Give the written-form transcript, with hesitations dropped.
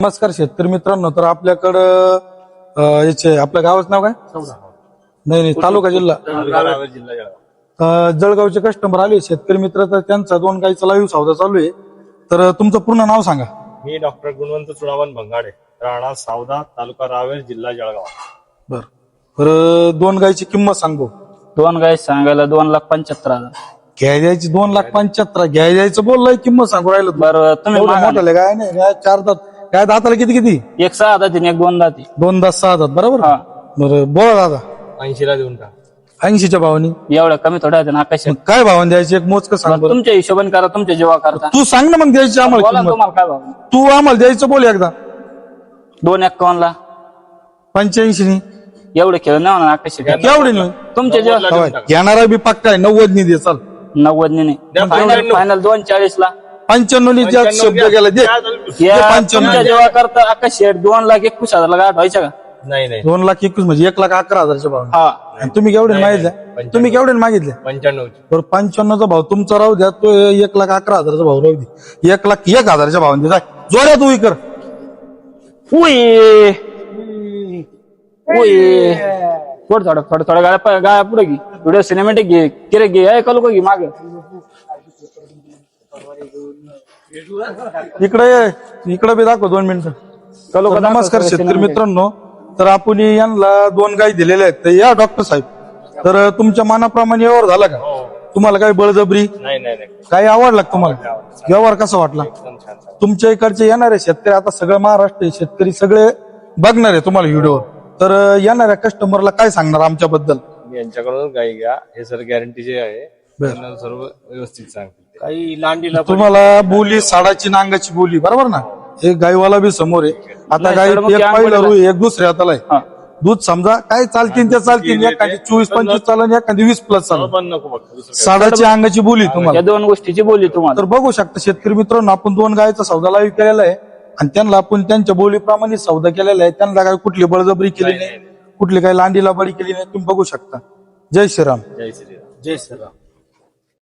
नमस्कार शेतकरी मित्रांनो. तर आपल्याकडं याचे आपल्या गावाचं नाव काय? नाही, तालुका जिल्हा जळगावचे कस्टमर आले शेतकरी मित्र. तर त्यांचा 2 गाईचा लाईव्ह सौदा चालू आहे. तर तुमचं पूर्ण नाव सांगा. मी डॉक्टर गुणवंत चुडावन भंगाडे, राणा सावदा, तालुका रावेर, जिल्हा जळगाव. बर तर 2 गाईची किंमत सांगू. 2 गाय सांगायला 2,75,000. घ्याय द्यायची 2,75,000. घ्याय द्यायचं बोललाय किंमत सांगू राहिलं. बरं तुम्ही मोठं गाय नाही गाय 4 दात. काय दाताला किती एक 6 दाती एक 2 दाती. 2 दात 6 दात बरोबर. हा. बरं बोला दादा. 80 ला देऊन टाक. 80च्या भावानी एवढं कमी थोड्या होत्या ना आकाश. काय भावाने द्यायची एक मोजकं सांग बरं. तुमच्या हिशोबाने करा, तुमच्या जीवा करता. तू सांग ना मग द्यायची आम्हाला बोला किंमत. तुम्हाला काय भाव. तू आम्हाला द्यायचं बोल एकदा. 2,51 ला 85 एवढे खेळ नाही होणार आकाश. केवढी नाही तुमच्या जीवा घेणारा बी पक्का आहे. 90 नि दे चाल. 90 नाही. फायनल 2,40 ला 95 नि ज्या शब्द गेला दे. तुमच्या जीवा करता आकाश शेठ 2,21,000 गाठ व्हायच्या का? नाही नाही 2,21,000 म्हणजे 1,11,000च्या भाव. हा. आणि तुम्ही केवढे मागितले? तुम्ही केवढे मागितले? 95. बरं 95चा भाव तुमचा राहू द्या. तो 1,11,000चा भाव राहू दे. 1,01,000च्या भावाने जाय जोड्या तू कर. उई थोडं गाड्या पुढे घे. व्हिडिओ सिनेमॅटिक घे. किरे घे ऐका लोक घे मागे. इकडे बी दाखव 2 मिनिटं. तर नमस्कार शेतकरी मित्रांनो. तर आपण यांना 2 गाई दिलेल्या आहेत. तर या डॉक्टर साहेब. तर तुमच्या मनाप्रमाणे व्यवहार झाला का? तुम्हाला काही बळजबरी नाही नाही नाही काही आवडला का तुम्हाला? व्यवहार कसा वाटला? तुमच्या इकडचे येणारे शेतकरी आता सगळं महाराष्ट्र शेतकरी सगळे बघणार आहे तुम्हाला व्हिडिओ. तर येणाऱ्या कस्टमरला काय सांगणार आमच्याबद्दल? यांच्याकडून गाई घ्या. हे सर गॅरंटीचे आहे. त्यांना सर्व व्यवस्थित सांगतील. काही लांडीला तुम्हाला बोली साडाची नांगाची बोली बरोबर ना. एक गायवाला बी समोर आहे. आता गाय एक पहिला रुई एक दुसऱ्या हाताला आहे. दूध समजा काय चालतील ते चालतील. एखादी 24-25 चालन, एखादी 20+ चालन. पण नको फक्त साडाची अंगाची बोली तुम्हाला. या 2 गोष्टीची बोलली तुम्हाला. तर बघू शकता शेतकरी मित्रांनो. आपण 2 गायचा सौदा लाईव्ह केलेला आहे. आणि त्यांना आपण त्यांच्या बोलीप्रमाणे सौदा केलेला आहे. त्यांना काही कुठली बळजबरी केली नाही, कुठली काही लांडीला बळी केली नाही. तुम्ही बघू शकता. जय श्रीराम. जय श्रीराम. जय श्रीराम.